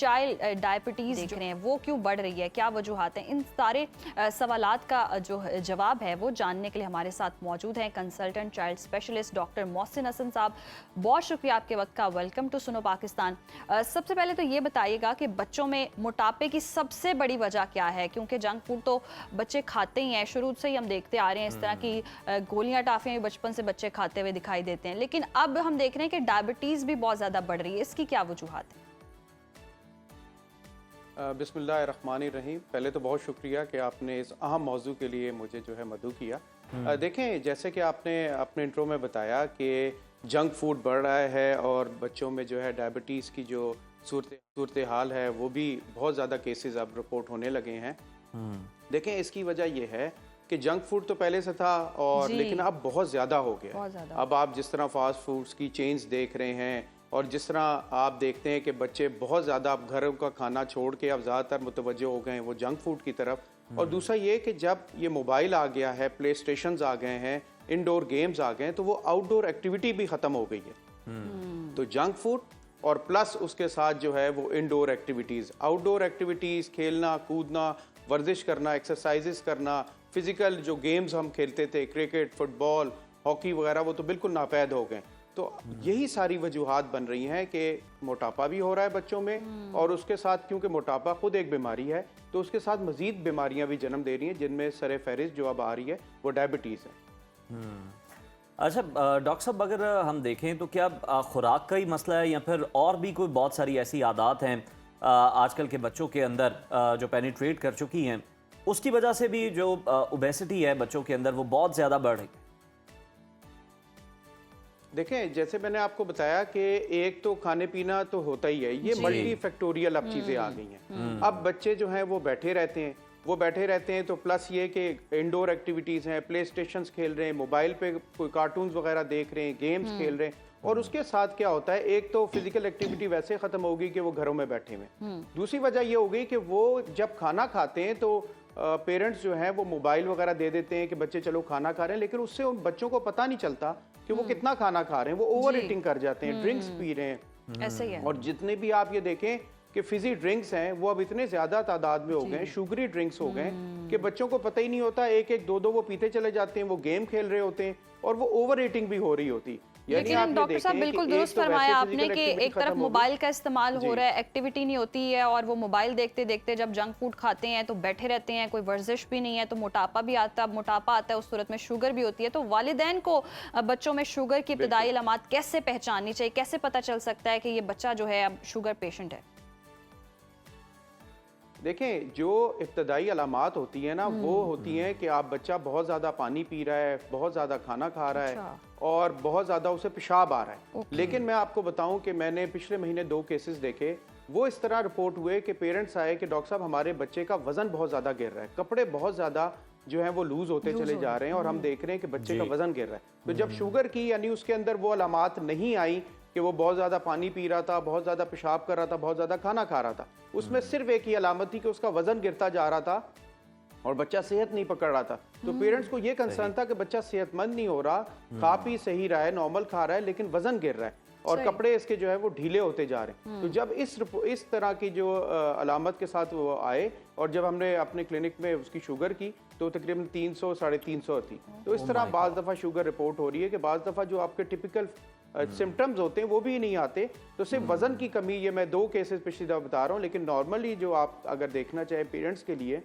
Child diabetes देख रहे हैं वो क्यों बढ़ रही है, क्या वजूहात हैं, इन सारे सवालात का जो जवाब है वो जानने के लिए हमारे साथ मौजूद हैं consultant child specialist doctor Mohsin Hasan साहब। बहुत शुक्रिया आपके वक्त का। वेलकम टू सुनो पाकिस्तान। सबसे पहले तो ये बताइएगा कि बच्चों में मोटापे की सबसे बड़ी वजह क्या है, क्योंकि जंक फूड तो बच्चे खाते ही हैं, शुरू से ही हम देखते आ रहे हैं, इस तरह की गोलियां टाफियां भी बचपन से बच्चे खाते हुए दिखाई देते हैं, लेकिन अब हम देख रहे हैं कि डायबिटीज भी बहुत ज्यादा बढ़ रही है, इसकी क्या वजूहात है? बिस्मिल्लाहिर्रहमानिर्रहीम। पहले तो बहुत शुक्रिया कि आपने इस अहम मौजू के लिए मुझे जो है मदऊ किया। देखें, जैसे कि आपने अपने इंट्रो में बताया कि जंक फूड बढ़ रहा है और बच्चों में जो है डायबिटीज़ की जो सूरत हाल है वो भी बहुत ज़्यादा केसेस अब रिपोर्ट होने लगे हैं। देखें, इसकी वजह यह है कि जंक फूड तो पहले से था और लेकिन अब बहुत ज़्यादा हो गया। अब आप जिस तरह फास्ट फूड्स की चेन्स देख रहे हैं और जिस तरह आप देखते हैं कि बच्चे बहुत ज़्यादा अब घरों का खाना छोड़ के अब ज़्यादातर मुतवज्जो हो गए हैं वो जंक फूड की तरफ। और दूसरा ये कि जब ये मोबाइल आ गया है, प्ले स्टेशंस आ गए हैं, इंडोर गेम्स आ गए हैं, तो वो आउटडोर एक्टिविटी भी ख़त्म हो गई है। तो जंक फूड और प्लस उसके साथ जो है वो इंडोर एक्टिविटीज़, आउटडोर एक्टिविटीज़, खेलना कूदना, वर्जिश करना, एक्सरसाइजेस करना, फिज़िकल जो गेम्स हम खेलते थे, क्रिकेट, फुटबॉल, हॉकी वगैरह, वो तो बिल्कुल नापैद हो गए। तो यही सारी वजूहात बन रही हैं कि मोटापा भी हो रहा है बच्चों में और उसके साथ क्योंकि मोटापा खुद एक बीमारी है तो उसके साथ मज़ीद बीमारियां भी जन्म दे रही हैं, जिनमें सर फहरिस्त जो अब आ रही है वो डायबिटीज़ है। अच्छा डॉक्टर साहब, अगर हम देखें तो क्या खुराक का ही मसला है या फिर और भी कोई बहुत सारी ऐसी आदत हैं आजकल के बच्चों के अंदर जो पेनिट्रेट कर चुकी हैं, उसकी वजह से भी जो ओबेसिटी है बच्चों के अंदर वो बहुत ज़्यादा बढ़ रही है? देखें, जैसे मैंने आपको बताया कि एक तो खाने पीना तो होता ही है, ये मल्टी फैक्टोरियल अब चीज़ें आ गई हैं। अब बच्चे जो हैं वो बैठे रहते हैं तो प्लस ये कि इंडोर एक्टिविटीज़ हैं, प्ले स्टेशंस खेल रहे हैं, मोबाइल पे कोई कार्टून्स वगैरह देख रहे हैं, गेम्स खेल रहे हैं और उसके साथ क्या होता है, एक तो फिजिकल एक्टिविटी वैसे ख़त्म होगी कि वो घरों में बैठे हुए। दूसरी वजह ये हो गई कि वो जब खाना खाते हैं तो पेरेंट्स जो हैं वो मोबाइल वगैरह दे देते हैं कि बच्चे चलो खाना खा रहे हैं, लेकिन उससे उन बच्चों को पता नहीं चलता कि वो कितना खाना खा रहे हैं, वो ओवर ईटिंग कर जाते हैं, ड्रिंक्स पी रहे हैं। ऐसे ही है। और जितने भी आप ये देखें कि फिजी ड्रिंक्स हैं वो अब इतने ज्यादा तादाद में हो गए, शुगरी ड्रिंक्स हो गए कि बच्चों को पता ही नहीं होता, एक एक दो दो वो पीते चले जाते हैं, वो गेम खेल रहे होते हैं और वो ओवर ईटिंग भी हो रही होती। लेकिन डॉक्टर साहब बिल्कुल दुरुस्त फरमाया आपने कि एक तरफ मोबाइल का इस्तेमाल हो रहा है, एक्टिविटी नहीं होती है और वो मोबाइल देखते देखते जब जंक फूड खाते हैं तो बैठे रहते हैं, कोई वर्जिश भी नहीं है तो मोटापा भी आता है, मोटापा आता है उस सूरत में शुगर भी होती है। तो वालिदैन को बच्चों में शुगर की इब्तदाई अलामात कैसे पहचाननी चाहिए, कैसे पता चल सकता है कि ये बच्चा जो है अब शुगर पेशेंट है? देखें, जो इब्तदाई अलामात होती है ना वो होती हैं कि आप बच्चा बहुत ज़्यादा पानी पी रहा है, बहुत ज़्यादा खाना खा रहा है और बहुत ज़्यादा उसे पेशाब आ रहा है। लेकिन मैं आपको बताऊं कि मैंने पिछले महीने 2 केसेस देखे, वो इस तरह रिपोर्ट हुए कि पेरेंट्स आए कि डॉक्टर साहब हमारे बच्चे का वज़न बहुत ज़्यादा गिर रहा है, कपड़े बहुत ज़्यादा जो है वो लूज़ होते चले जा रहे हैं और हम देख रहे हैं कि बच्चे का वज़न गिर रहा है। तो जब शुगर की यानी उसके अंदर वो अलामात नहीं आई कि वो बहुत ज़्यादा पानी पी रहा था, बहुत ज़्यादा पेशाब कर रहा था, बहुत ज़्यादा खाना खा रहा था, उसमें सिर्फ एक ही अलामत थी कि उसका वज़न गिरता जा रहा था और बच्चा सेहत नहीं पकड़ रहा था। तो पेरेंट्स को ये कंसर्न था कि बच्चा सेहतमंद नहीं हो रहा, खा पी सही रहा है, नॉर्मल खा रहा है, लेकिन वज़न गिर रहा है और कपड़े इसके जो है वो ढीले होते जा रहे हैं। तो जब इस तरह की जो अलामत के साथ वो आए और जब हमने अपने क्लिनिक में उसकी शुगर की तो तकरीबन 300 350 थी। तो इस तरह बाज़ दफ़ा शुगर रिपोर्ट हो रही है कि बाज़ दफ़ा जो आपके टिपिकल सिम्टम्स होते हैं वो भी नहीं आते। तो सिर्फ वज़न की कमी, ये मैं 2 केसेस पिछली दफ़ा बता रहा हूँ, लेकिन नॉर्मली जो आप अगर देखना चाहें पेरेंट्स के लिए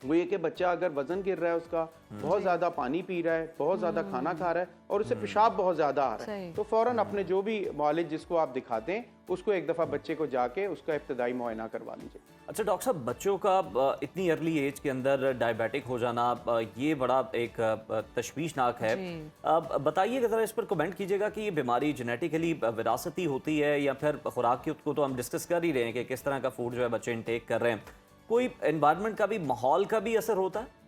वो ये कि बच्चा अगर वजन गिर रहा है, उसका बहुत ज़्यादा पानी पी रहा है, बहुत ज़्यादा खाना खा रहा है और उसे पेशाब बहुत ज़्यादा आ रहा है, तो फ़ौरन अपने जो भी मुआलिज जिसको आप दिखाते हैं उसको एक दफ़ा बच्चे को जाके उसका इब्तदाई मुआयना करवा लीजिए। अच्छा डॉक्टर साहब, बच्चों का इतनी अर्ली एज के अंदर डायबिटिक हो जाना ये बड़ा एक तशवीशनाक है। बताइएगा ज़रा, इस पर कमेंट कीजिएगा कि ये बीमारी जेनेटिकली विरासती होती है या फिर खुराक को तो हम डिस्कस कर ही रहे हैं कि किस तरह का फूड जो है बच्चे इनटेक कर रहे हैं, कोई एनवायरनमेंट का भी, माहौल का भी असर होता है?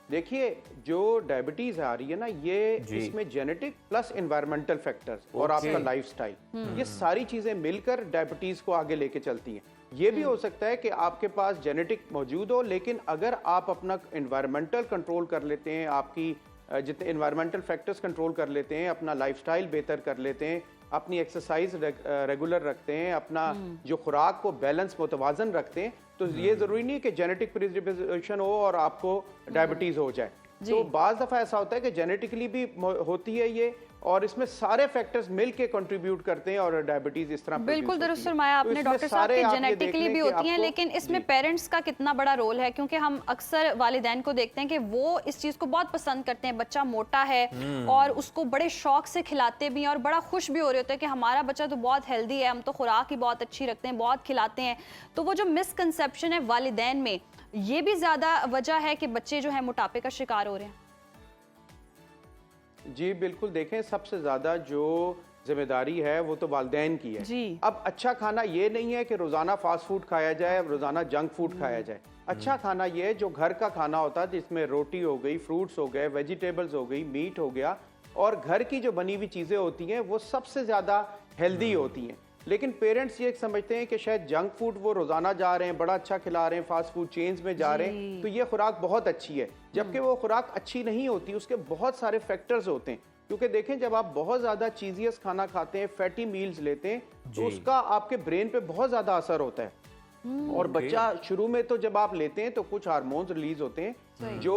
देखिए, जो डायबिटीज आ रही है ना, ये इसमें जेनेटिक प्लस एनवायरमेंटल फैक्टर्स और आपका लाइफस्टाइल, ये सारी चीजें मिलकर डायबिटीज को आगे लेके चलती हैं। ये भी हो सकता है कि आपके पास जेनेटिक मौजूद हो, लेकिन अगर आप अपना एनवायरमेंटल कंट्रोल कर लेते हैं, आपकी जितने एनवायरमेंटल फैक्टर्स कंट्रोल कर लेते हैं, अपना लाइफस्टाइल बेहतर कर लेते हैं, अपनी एक्सरसाइज रेगुलर रखते हैं, अपना जो खुराक को बैलेंस मुतवाजन रखते हैं, तो ये ज़रूरी नहीं है कि जेनेटिक प्रिडिस्पोजिशन हो और आपको डायबिटीज़ हो जाए। तो बाज़ दफ़ा ऐसा होता है कि जेनेटिकली भी होती है ये, और इसमें सारे फैक्टर्स मिलके कंट्रीब्यूट करते हैं और डायबिटीज इस तरह बिल्कुल दुरुस्त फरमाया आपने डॉक्टर साहब कि जेनेटिकली भी होती हैं, लेकिन इसमें पेरेंट्स का कितना बड़ा रोल है, क्योंकि हम अक्सर वालिदैन को देखते हैं कि वो इस चीज को बहुत पसंद करते हैं। बच्चा मोटा है और उसको बड़े शौक से खिलाते भी हैं और बड़ा खुश भी हो रहे होते हैं कि हमारा बच्चा तो बहुत हेल्दी है, हम तो खुराक ही बहुत अच्छी रखते हैं, बहुत खिलाते हैं। तो वो जो मिसकंसेप्शन है वालिदैन में, ये भी ज्यादा वजह है कि बच्चे जो है मोटापे का शिकार हो रहे हैं। जी बिल्कुल, देखें सबसे ज़्यादा जो जिम्मेदारी है वो तो वालिदैन की है जी। अब अच्छा खाना ये नहीं है कि रोज़ाना फास्ट फूड खाया जाए, रोज़ाना जंक फूड खाया जाए। अच्छा खाना ये है जो घर का खाना होता है, जिसमें रोटी हो गई, फ्रूट्स हो गए, वेजिटेबल्स हो गई, मीट हो गया, और घर की जो बनी हुई चीज़ें होती हैं वो सबसे ज़्यादा हेल्दी होती हैं। लेकिन पेरेंट्स ये समझते हैं कि शायद जंक फूड वो रोज़ाना जा रहे हैं, बड़ा अच्छा खिला रहे हैं, फास्ट फूड चेन्स में जा रहे हैं, तो ये खुराक बहुत अच्छी है, जबकि वो खुराक अच्छी नहीं होती। उसके बहुत सारे फैक्टर्स होते हैं, क्योंकि देखें जब आप बहुत ज़्यादा चीजियस खाना खाते हैं, फैटी मील्स लेते हैं, तो उसका आपके ब्रेन पे बहुत ज़्यादा असर होता है। और बच्चा शुरू में तो जब आप लेते हैं तो कुछ हार्मोन्स रिलीज होते हैं जो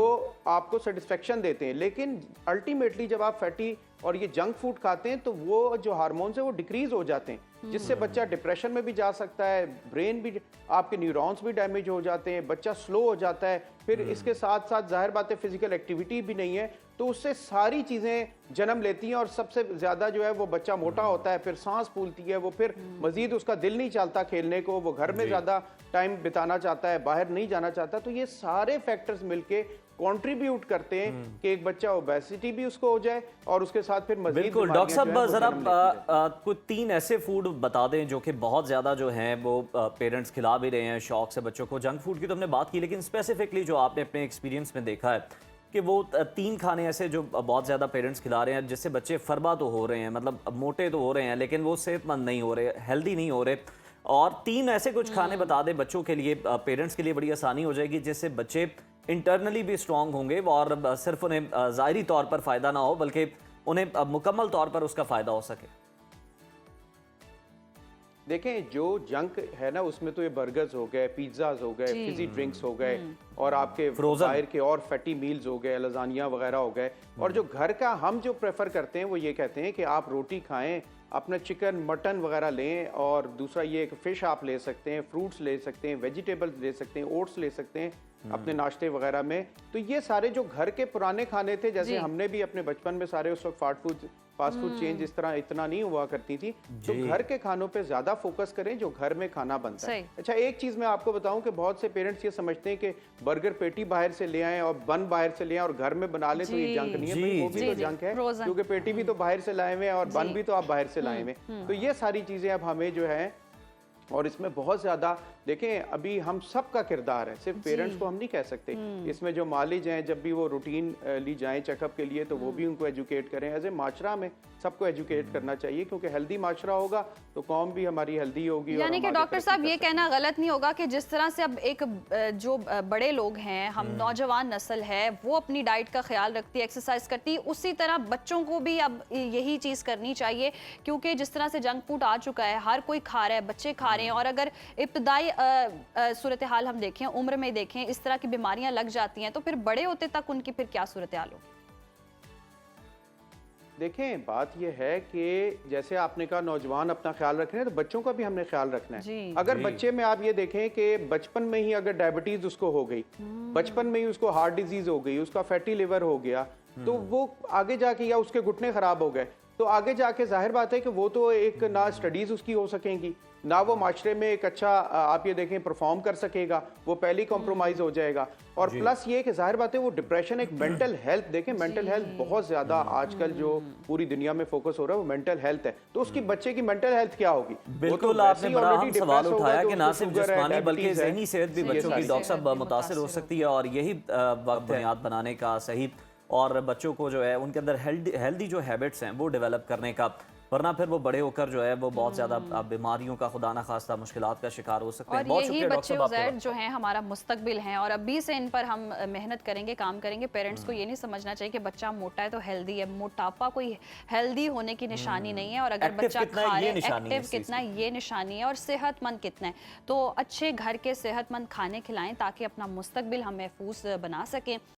आपको सेटिस्फेक्शन देते हैं, लेकिन अल्टीमेटली जब आप फैटी और ये जंक फूड खाते हैं तो वो जो हार्मोन्स है वो डिक्रीज हो जाते हैं, जिससे बच्चा डिप्रेशन में भी जा सकता है, ब्रेन भी, आपके न्यूरॉन्स भी डैमेज हो जाते हैं, बच्चा स्लो हो जाता है। फिर इसके साथ साथ जाहिर बात है फिजिकल एक्टिविटी भी नहीं है, तो उससे सारी चीज़ें जन्म लेती हैं और सबसे ज़्यादा जो है वो बच्चा मोटा होता है, फिर सांस फूलती है, वो फिर मजीद उसका दिल नहीं चलता खेलने को, वो घर में ज़्यादा टाइम बिताना चाहता है, बाहर नहीं जाना चाहता। तो ये सारे फैक्टर्स मिलके कंट्रीब्यूट करते हैं कि एक बच्चा ओबेसिटी भी उसको हो जाए और उसके साथ फिर मजीद। बिल्कुल डॉक्टर साहब, जरा कुछ 3 ऐसे फूड बता दें जो कि बहुत ज़्यादा जो हैं वो पेरेंट्स खिला भी रहे हैं शौक से बच्चों को। जंक फूड की तो हमने बात की, लेकिन स्पेसिफिकली जो आपने अपने एक्सपीरियंस में देखा है कि वो 3 खाने ऐसे जो बहुत ज़्यादा पेरेंट्स खिला रहे हैं जिससे बच्चे फरबा तो हो रहे हैं, मतलब मोटे तो हो रहे हैं, लेकिन वो सेहतमंद नहीं हो रहे, हेल्दी नहीं हो रहे। और 3 ऐसे कुछ खाने बता दें बच्चों के लिए, पेरेंट्स के लिए बड़ी आसानी हो जाएगी, जिससे बच्चे इंटरनली भी स्ट्रॉन्ग होंगे और सिर्फ उन्हें ज़ाहिरी तौर पर फ़ायदा ना हो बल्कि उन्हें मुकम्मल तौर पर उसका फ़ायदा हो सके। देखें जो जंक है ना, उसमें तो ये बर्गर्स हो गए, पिज्ज़ाज हो गए, फिजी ड्रिंक्स हो गए, और आपके बाहर के और फैटी मील्स हो गए, लजानिया वगैरह हो गए। और जो घर का हम जो प्रेफर करते हैं वो ये कहते हैं कि आप रोटी खाएं, अपना चिकन मटन वगैरह लें, और दूसरा ये कि फ़िश आप ले सकते हैं, फ्रूट्स ले सकते हैं, वेजिटेबल्स ले सकते हैं, ओट्स ले सकते हैं अपने नाश्ते वगैरह में। तो ये सारे जो घर के पुराने खाने थे, जैसे हमने भी अपने बचपन में सारे उस वक्त फास्ट फूड चेंज इस तरह इतना नहीं हुआ करती थी, तो घर के खानों पे ज्यादा फोकस करें जो घर में खाना बनता है। अच्छा, एक चीज मैं आपको बताऊं कि बहुत से पेरेंट्स ये समझते हैं कि बर्गर पेटी बाहर से ले आएं और बन बाहर से ले आएं और घर में बना लें तो ये जंक नहीं है। भाई वो भी तो जंक है, क्योंकि पेटी भी तो बाहर से लाए हुए हैं और बन भी तो आप बाहर से लाए हुए। तो ये सारी चीजें अब हमें जो है, और इसमें बहुत ज़्यादा देखें अभी हम सब का किरदार है, सिर्फ पेरेंट्स को हम नहीं कह सकते। इसमें जो मालिज हैं जब भी वो रूटीन ली जाएं चेकअप के लिए तो वो भी उनको एजुकेट करें। एज ए माशरा में सबको एजुकेट करना चाहिए, क्योंकि हेल्दी माशरा होगा तो कौम भी हमारी हेल्दी होगी। यानी कि डॉक्टर साहब ये कहना गलत नहीं होगा कि जिस तरह से अब एक जो बड़े लोग हैं, हम नौजवान नस्ल है, वो अपनी डाइट का ख्याल रखती है, एक्सरसाइज करती है, उसी तरह बच्चों को भी अब यही चीज़ करनी चाहिए, क्योंकि जिस तरह से जंक फूड आ चुका है, हर कोई खा रहा है, बच्चे खा रहे हैं, और अगर इब्तदाई सूरत हाल हम देखें, उम्र में देखें, इस तरह की बीमारियां लग जाती हैं, तो फिर बड़े होते तक उनकी फिर क्या सूरत हाल होगी? देखें बात यह है कि जैसे आपने कहा नौजवान अपना ख्याल रख रहे हैं, तो बच्चों का भी हमने ख्याल रखना है। अगर बच्चे में आप ये देखें कि बचपन में ही अगर डायबिटीज उसको हो गई, बचपन में ही उसको हार्ट डिजीज हो गई, उसका फैटी लिवर हो गया, तो वो आगे जाके, या उसके घुटने खराब हो गए, तो आगे जाके जाहिर बात है कि वो तो एक ना स्टडीज उसकी हो सकेंगी, ना वो माशरे में एक अच्छा आप ये देखें परफॉर्म कर सकेगा, वो पहले कॉम्प्रोमाइज हो जाएगा। और प्लस ये कि जाहिर बात है वो डिप्रेशन, एक मेंटल हेल्थ, देखें मेंटल हेल्थ बहुत ज्यादा आजकल जो पूरी दुनिया में फोकस हो रहा है वो मेंटल हेल्थ है। तो उसकी बच्चे की मेंटल हेल्थ क्या होगी? बिल्कुल आपने बड़ा अहम सवाल उठाया कि ना सिर्फ जिस्मानी बल्कि ज़हनी सेहत भी बच्चों की डॉक्टर साहब मुतासिर हो सकती है, और यही वक्त बुनियाद बनाने का सही, और बच्चों को जो है उनके अंदर हेल्दी जो हैबिट्स हैं वो डेवलप करने का वरना फिर वो बड़े होकर जो है वो बहुत ज्यादा बीमारियों का, खुदा ना खास्ता, मुश्किलात का शिकार हो सकते हैं। और बहुत यही शुक्रिया डॉक्टर बच्चे साहब, आपके उज़ैर वक्त जो हैं हमारा मुस्तकबिल हैं, और अभी से इन पर हम मेहनत करेंगे, काम करेंगे। पेरेंट्स को ये नहीं समझना चाहिए कि बच्चा मोटा है तो हेल्दी है। मोटापा कोई हेल्दी होने की निशानी नहीं है। और अगर एक्टिव बच्चा कितना है, खा ये रहा है, निशानी है एक्टिव इस चीज़ कितना है, ये निशानी है। और सेहतमंद कितना है, तो अच्छे घर के सेहतमंद खाने खिलाएं ताकि अपना मुस्तकबिल हम महफूज बना सकें।